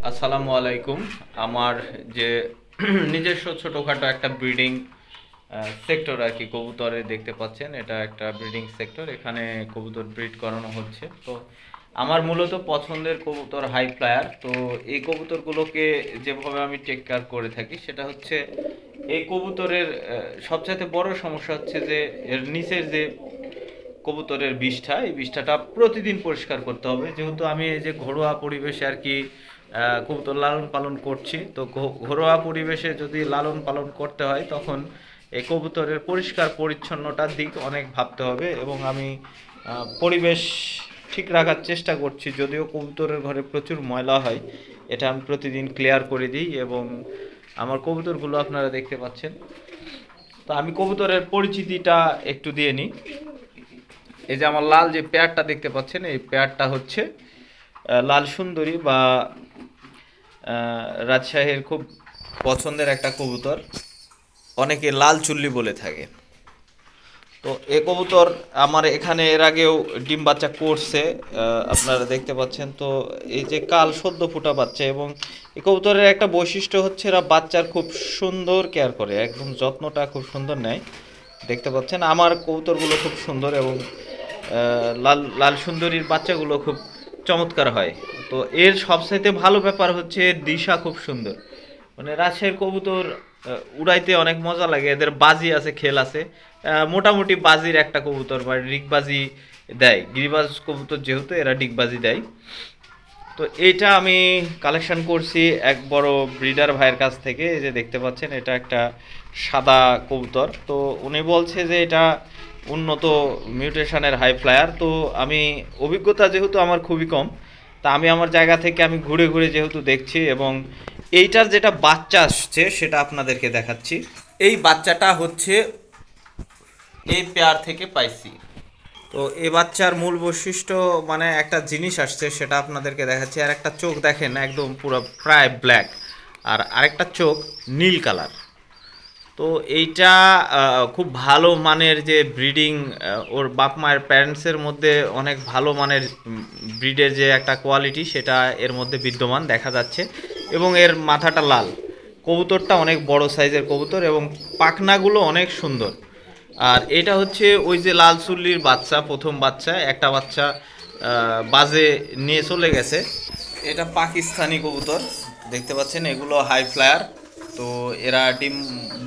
আসসালামু আলাইকুম। আমার যে নিজস্ব ছোটোখাটো একটা ব্রিডিং সেক্টর আর কি, কবুতরে দেখতে পাচ্ছেন, এটা একটা ব্রিডিং সেক্টর। এখানে কবুতর ব্রিড করানো হচ্ছে। তো আমার মূলত পছন্দের কবুতর হাই ফ্লায়ার। তো এই কবুতরগুলোকে যেভাবে আমি টেক কেয়ার করে থাকি সেটা হচ্ছে, এই কবুতরের সবচাইতে বড় সমস্যা হচ্ছে যে এর নিচের যে কবুতরের বিষ্ঠা, এই বিষ্ঠাটা প্রতিদিন পরিষ্কার করতে হবে। যেহেতু আমি এই যে ঘরোয়া পরিবেশে আর কি কবুতর লালন পালন করছি, তো ঘরোয়া পরিবেশে যদি লালন পালন করতে হয় তখন এই কবুতরের পরিষ্কার পরিচ্ছন্নতার দিক অনেক ভাবতে হবে। এবং আমি পরিবেশ ঠিক রাখার চেষ্টা করছি, যদিও কবুতরের ঘরে প্রচুর ময়লা হয়, এটা আমি প্রতিদিন ক্লিয়ার করে দিই। এবং আমার কবুতরগুলো আপনারা দেখতে পাচ্ছেন। তো আমি কবুতরের পরিচিতিটা একটু দিয়ে নিই। এই যে আমার লাল যে পেয়ারটা দেখতে পাচ্ছেন, এই পেয়ারটা হচ্ছে লাল সুন্দরী বা রাজশাহীর খুব পছন্দের একটা কবুতর, অনেকে লাল চুল্লি বলে থাকে। তো এ কবুতর আমার এখানে এর আগেও ডিম বাচ্চা করছে, আপনারা দেখতে পাচ্ছেন। তো এই যে কাল সদ্য ফোটা বাচ্চা, এবং এই কবুতরের একটা বৈশিষ্ট্য হচ্ছে এরা বাচ্চার খুব সুন্দর কেয়ার করে, একদম যত্নটা খুব সুন্দর নেয়। দেখতে পাচ্ছেন আমার কবুতরগুলো খুব সুন্দর, এবং লাল লাল সুন্দরীর বাচ্চাগুলো খুব চমৎকার হয়। তো এর সবচাইতে ভালো ব্যাপার হচ্ছে এর দিশা খুব সুন্দর। মানে রাজশাহীর কবুতর উড়াইতে অনেক মজা লাগে, এদের বাজি আছে, খেল আছে। মোটামুটি বাজির একটা কবুতর বা ডিগবাজি দেয়, গিরিবাজ কবুতর যেহেতু, এরা ডিগবাজি দেয়। তো এইটা আমি কালেকশন করছি এক বড় ব্রিডার ভাইয়ের কাছ থেকে। এই যে দেখতে পাচ্ছেন, এটা একটা সাদা কবুতর। তো উনি বলছে যে এটা উন্নত মিউটেশনের হাই ফ্লায়ার। তো আমি অভিজ্ঞতা যেহেতু আমার খুবই কম, তা আমি আমার জায়গা থেকে আমি ঘুরে ঘুরে যেহেতু দেখছি, এবং এইটার যেটা বাচ্চা আসছে সেটা আপনাদেরকে দেখাচ্ছি। এই বাচ্চাটা হচ্ছে এই পেয়ার থেকে পাইছি। তো এই বাচ্চার মূল বৈশিষ্ট্য, মানে একটা জিনিস আসছে সেটা আপনাদেরকে দেখাচ্ছি। আর একটা চোখ দেখেন, একদম পুরো প্রায় ব্ল্যাক, আর আরেকটা চোখ নীল কালার। তো এইটা খুব ভালো মানের যে ব্রিডিং, ওর বাপ মায়ের প্যারেন্টসের মধ্যে অনেক ভালো মানের ব্রিডের যে একটা কোয়ালিটি, সেটা এর মধ্যে বিদ্যমান দেখা যাচ্ছে। এবং এর মাথাটা লাল, কবুতরটা অনেক বড় সাইজের কবুতর, এবং পাখনাগুলো অনেক সুন্দর। আর এটা হচ্ছে ওই যে লাল চুল্লির বাচ্চা, প্রথম বাচ্চা, একটা বাচ্চা বাজে নিয়ে চলে গেছে। এটা পাকিস্তানি কবুতর, দেখতে পাচ্ছেন, এগুলো হাই ফ্লায়ার। তো এরা ডিম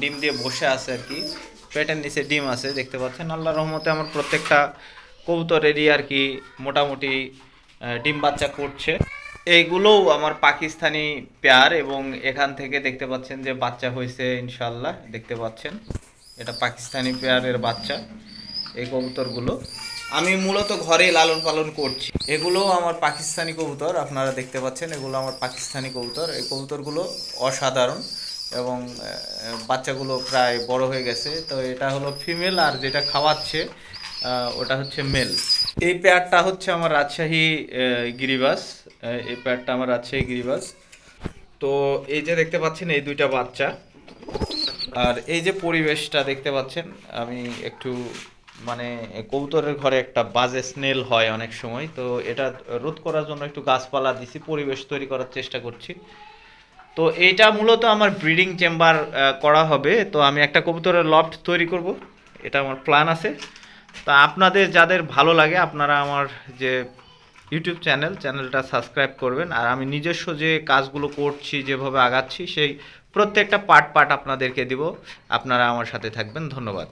ডিম দিয়ে বসে আছে আর কি, পেটের নিচে ডিম আছে, দেখতে পাচ্ছেন। আল্লাহর রহমতে আমার প্রত্যেকটা কবুতরেরই আর কি মোটামুটি ডিম বাচ্চা করছে। এইগুলোও আমার পাকিস্তানি পেয়ার, এবং এখান থেকে দেখতে পাচ্ছেন যে বাচ্চা হয়েছে ইনশাল্লাহ, দেখতে পাচ্ছেন। এটা পাকিস্তানি পেয়ারের বাচ্চা। এই কবুতরগুলো আমি মূলত ঘরেই লালন পালন করছি। এগুলোও আমার পাকিস্তানি কবুতর, আপনারা দেখতে পাচ্ছেন, এগুলো আমার পাকিস্তানি কবুতর। এই কবুতরগুলো অসাধারণ, এবং বাচ্চাগুলো প্রায় বড় হয়ে গেছে। তো এটা হলো ফিমেল, আর যেটা খাওয়াচ্ছে ওটা হচ্ছে মেল। এই পেয়ারটা হচ্ছে আমার রাজশাহী গিরিবাজ। এই পেয়ারটা আমার রাজশাহী গিরিবাজ। তো এই যে দেখতে পাচ্ছেন এই দুইটা বাচ্চা, আর এই যে পরিবেশটা দেখতে পাচ্ছেন, আমি একটু মানে কবুতরের ঘরে একটা বাজে স্মেল হয় অনেক সময়, তো এটা রোধ করার জন্য একটু গাছপালা দিছি, পরিবেশ তৈরি করার চেষ্টা করছি। তো এইটা মূলত আমার ব্রিডিং চেম্বার করা হবে। তো আমি একটা কবুতরের লফট তৈরি করব, এটা আমার প্ল্যান আছে। তা আপনাদের যাদের ভালো লাগে, আপনারা আমার যে ইউটিউব চ্যানেলটা সাবস্ক্রাইব করবেন। আর আমি নিজস্ব যে কাজগুলো করছি, যেভাবে আগাচ্ছি, সেই প্রত্যেকটা পার্ট আপনাদেরকে দিব। আপনারা আমার সাথে থাকবেন। ধন্যবাদ।